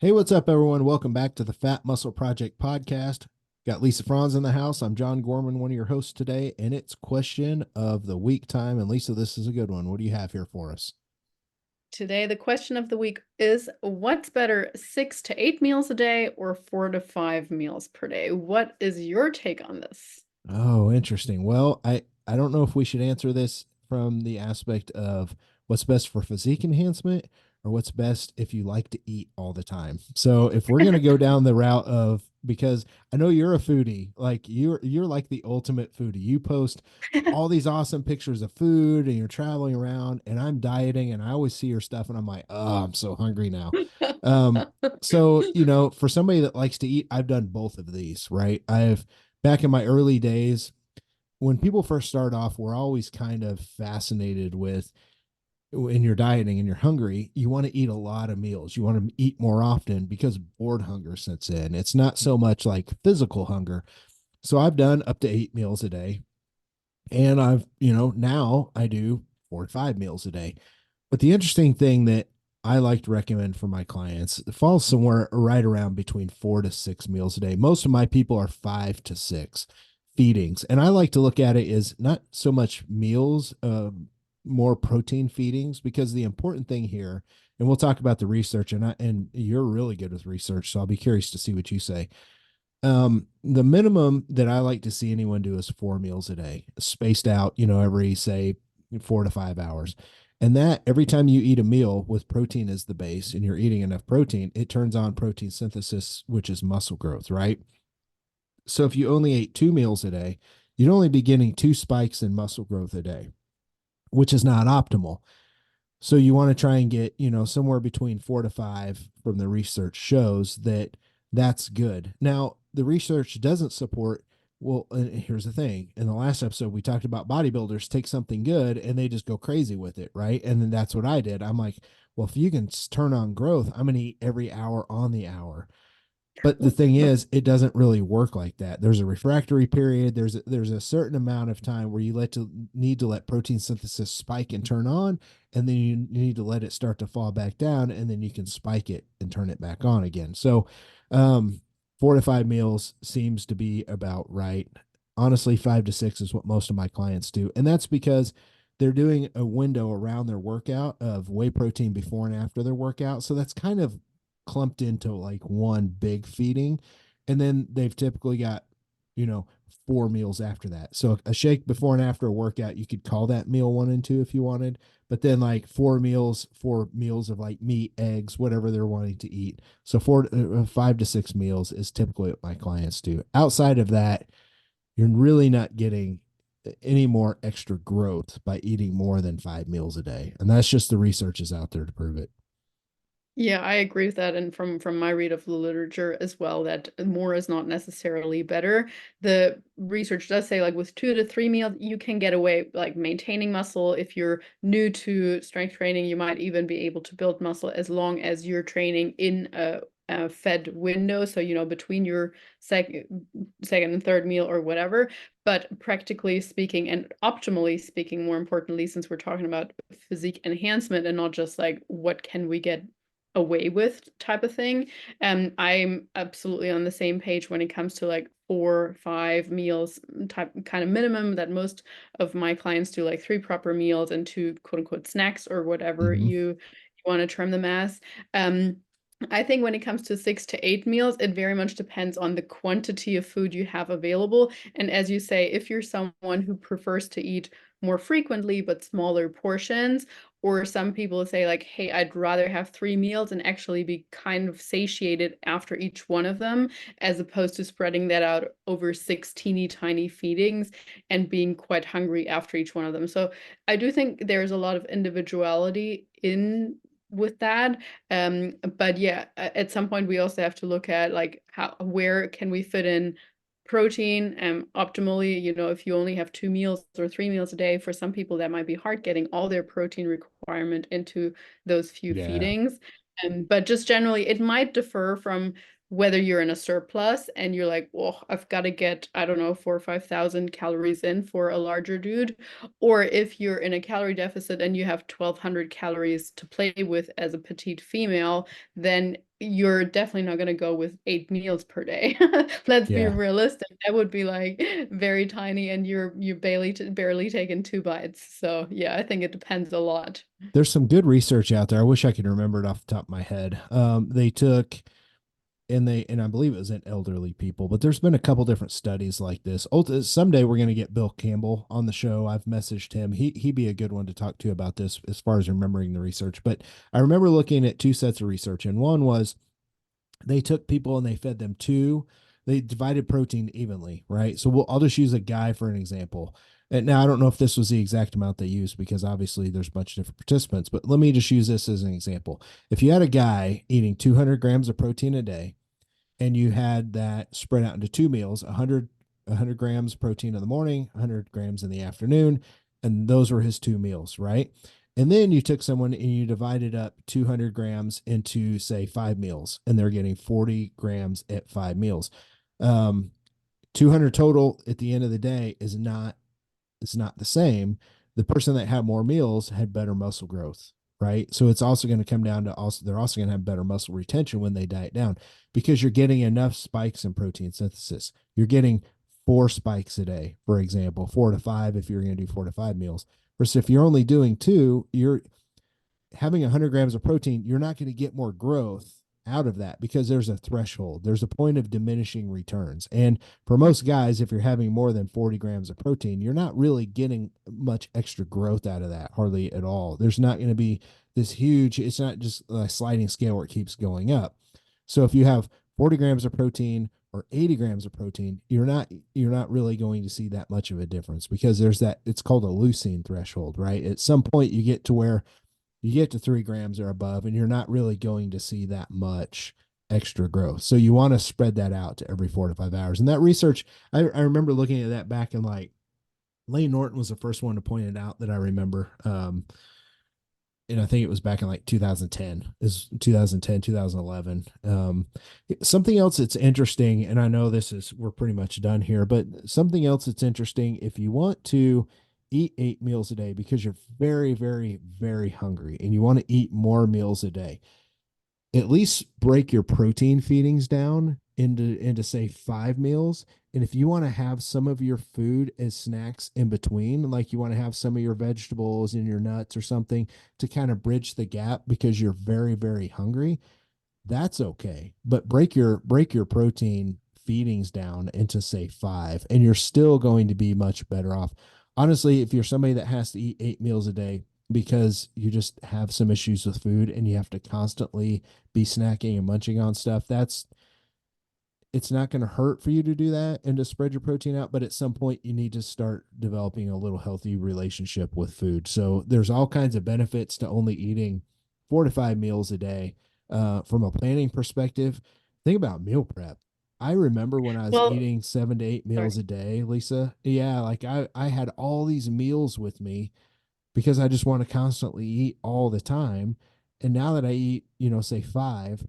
Hey, what's up, everyone? Welcome back to the Fat Muscle Project podcast. Got Lisa Franz in the house. I'm John Gorman, one of your hosts today, and it's question of the week time. And Lisa, this is a good one. What do you have here for us? Today, the question of the week is what's better, 6 to 8 meals a day or 4 to 5 meals per day? What is your take on this? Oh, interesting. Well, I don't know if we should answer this from the aspect of what's best for physique enhancement or what's best if you like to eat all the time. So, if we're going to go down the route of because I know you're a foodie, like you're like the ultimate foodie. You post all these awesome pictures of food and you're traveling around and I'm dieting and I always see your stuff and I'm like, "Oh, I'm so hungry now." Um for somebody that likes to eat, I've done both of these, right? I've back in my early days, when people first start off, we're always kind of fascinated with in your dieting and you're hungry, you want to eat a lot of meals. You want to eat more often because bored hunger sets in. It's not so much like physical hunger. So I've done up to 8 meals a day. And now I do 4 to 5 meals a day. But the interesting thing that I like to recommend for my clients, it falls somewhere right around between 4 to 6 meals a day. Most of my people are 5 to 6 feedings. And I like to look at it as not so much meals, more protein feedings, because the important thing here, and we'll talk about the research, and you're really good with research, so I'll be curious to see what you say. The minimum that I like to see anyone do is 4 meals a day, spaced out, every say 4 to 5 hours. And that every time you eat a meal with protein as the base and you're eating enough protein, it turns on protein synthesis, which is muscle growth, right? So if you only ate 2 meals a day, you'd only be getting 2 spikes in muscle growth a day, which is not optimal. So you want to try and get, somewhere between 4 to 5 from the research shows that that's good. Now, the research doesn't support, well, and here's the thing. In the last episode, we talked about bodybuilders take something good and they just go crazy with it, right? And then that's what I did. I'm like, well, if you can turn on growth, I'm going to eat every hour on the hour. But the thing is, it doesn't really work like that. There's a refractory period. There's a certain amount of time where you need to let protein synthesis spike and turn on, and then you need to let it start to fall back down, and then you can spike it and turn it back on again. So, um, 4 to 5 meals seems to be about right. Honestly, 5 to 6 is what most of my clients do, and that's because they're doing a window around their workout of whey protein before and after their workout. So that's kind of clumped into like one big feeding. And then they've typically got, you know, 4 meals after that. So a shake before and after a workout, you could call that meal one and two if you wanted. But then like 4 meals, 4 meals of like meat, eggs, whatever they're wanting to eat. So 5 to 6 meals is typically what my clients do. Outside of that, you're really not getting any more extra growth by eating more than 5 meals a day. And that's just the research is out there to prove it. Yeah, I agree with that. And from my read of the literature as well, that more is not necessarily better. The research does say like with 2 to 3 meals, you can get away like maintaining muscle. If you're new to strength training, you might even be able to build muscle as long as you're training in a fed window. So, between your second and third meal or whatever. But practically speaking and optimally speaking, more importantly, since we're talking about physique enhancement and not just like what can we get away with type of thing. I'm absolutely on the same page when it comes to like 4, 5 meals type kind of minimum that most of my clients do, like 3 proper meals and 2 quote unquote snacks or whatever Mm-hmm. you want to term them as. Um, I think when it comes to 6 to 8 meals, it very much depends on the quantity of food you have available. And as you say, if you're someone who prefers to eat more frequently but smaller portions, or some people say like, hey, I'd rather have 3 meals and actually be kind of satiated after each one of them, as opposed to spreading that out over 6 teeny tiny feedings and being quite hungry after each one of them. So I do think there's a lot of individuality in with that. But yeah, at some point we also have to look at like where can we fit in protein optimally. If you only have 2 meals or 3 meals a day, for some people that might be hard getting all their protein requirement into those few Yeah. feedings. But just generally, it might differ from whether you're in a surplus and you're like, well, I've got to get, I don't know, 4 or 5,000 calories in for a larger dude, or if you're in a calorie deficit and you have 1,200 calories to play with as a petite female, then you're definitely not going to go with 8 meals per day. Let's be Yeah. realistic. That would be like very tiny, and you barely taking 2 bites. So yeah, I think it depends a lot. There's some good research out there. I wish I could remember it off the top of my head. They took and I believe it was in elderly people, but there's been a couple different studies like this. Someday we're going to get Bill Campbell on the show. I've messaged him. He'd be a good one to talk to about this as far as remembering the research. But I remember looking at two sets of research, and one was they took people and they fed them they divided protein evenly, right? So I'll just use a guy for an example. And now I don't know if this was the exact amount they used because obviously there's a bunch of different participants, but let me just use this as an example. If you had a guy eating 200 grams of protein a day and you had that spread out into two meals, 100 grams protein in the morning, 100 grams in the afternoon, and those were his two meals, right? And then you took someone and you divided up 200 grams into, say, 5 meals, and they're getting 40 grams at 5 meals. Um, 200 total at the end of the day is not the same. The person that had more meals had better muscle growth, right? So it's also going to come down to also they're also going to have better muscle retention when they diet down because you're getting enough spikes in protein synthesis. You're getting 4 spikes a day, for example, 4 to 5 if you're going to do 4 to 5 meals. Versus if you're only doing two, you're having 100 grams of protein, you're not going to get more growth out of that because there's a threshold. There's a point of diminishing returns. And for most guys, if you're having more than 40 grams of protein, you're not really getting much extra growth out of that, hardly at all. There's not going to be this huge, it's not just a sliding scale where it keeps going up. So if you have 40 grams of protein or 80 grams of protein, you're not really going to see that much of a difference because there's that it's called a leucine threshold, right? At some point you get to where you get to 3 grams or above, and you're not really going to see that much extra growth. So you want to spread that out to every 4 to 5 hours. And that research, I remember looking at that back in like Lane Norton was the first one to point it out that I remember. And I think it was back in like 2010, is 2010, 2011. Something else that's interesting, and I know we're pretty much done here, but something else that's interesting if you want to eat 8 meals a day because you're very, very, very hungry and you want to eat more meals a day, at least break your protein feedings down into say 5 meals. And if you want to have some of your food as snacks in between, like you want to have some of your vegetables and your nuts or something to kind of bridge the gap because you're very, very hungry, that's okay. But break your protein feedings down into say 5, and you're still going to be much better off. Honestly, if you're somebody that has to eat 8 meals a day because you just have some issues with food and you have to constantly be snacking and munching on stuff, it's not going to hurt for you to do that and to spread your protein out, but at some point you need to start developing a little healthy relationship with food. So there's all kinds of benefits to only eating 4 to 5 meals a day. From a planning perspective, think about meal prep. I remember when I was Well, eating 7 to 8 meals sorry. a day, Lisa. Yeah, like I had all these meals with me because I just want to constantly eat all the time. And now that I eat, say 5,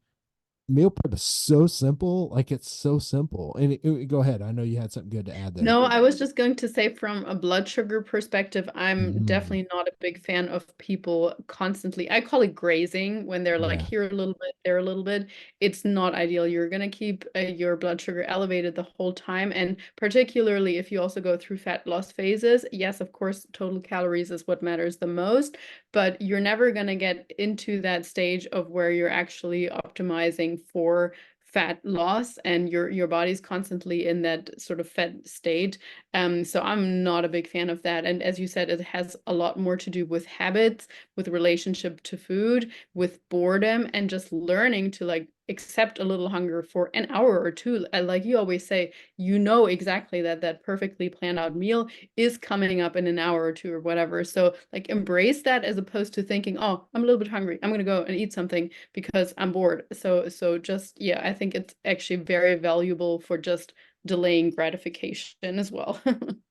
meal prep is so simple. Like it's so simple. And go ahead. I know you had something good to add there. No, I was just going to say from a blood sugar perspective, I'm Mm, definitely not a big fan of people constantly, I call it grazing when they're like yeah. here a little bit, there a little bit. It's not ideal. You're going to keep your blood sugar elevated the whole time. And particularly if you also go through fat loss phases, yes, of course, total calories is what matters the most, but you're never going to get into that stage of where you're actually optimizing for fat loss and your body's constantly in that sort of fed state. So I'm not a big fan of that. And as you said, it has a lot more to do with habits, with relationship to food, with boredom, and just learning to like accept a little hunger for an hour or two. Like you always say, you know exactly that that perfectly planned out meal is coming up in an hour or two or whatever. So like embrace that as opposed to thinking, oh, I'm a little bit hungry, I'm gonna go and eat something because I'm bored. So just yeah, I think it's actually very valuable for just delaying gratification as well.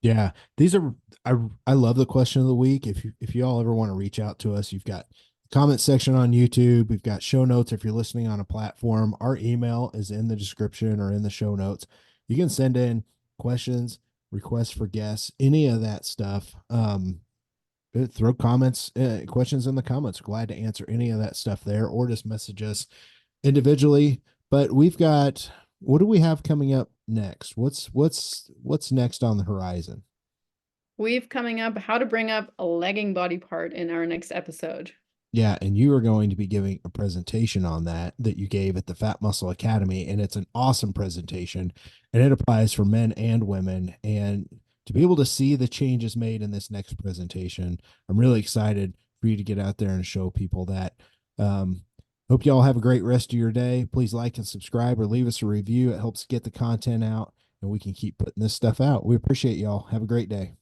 Yeah. These are I love the question of the week. If you all ever want to reach out to us, you've got comment section on YouTube. We've got show notes if you're listening on a platform. Our email is in the description or in the show notes. You can send in questions, requests for guests, any of that stuff. Throw comments, questions in the comments. Glad to answer any of that stuff there, or just message us individually. But we've got, what do we have coming up next? What's next on the horizon? We've coming up how to bring up a legging body part in our next episode. Yeah, and you are going to be giving a presentation on that you gave at the Fat Muscle Academy, and it's an awesome presentation, and it applies for men and women. And to be able to see the changes made in this next presentation, I'm really excited for you to get out there and show people that. Um, Hope you all have a great rest of your day. Please like and subscribe or leave us a review. It helps get the content out, and we can keep putting this stuff out. We appreciate y'all. Have a great day.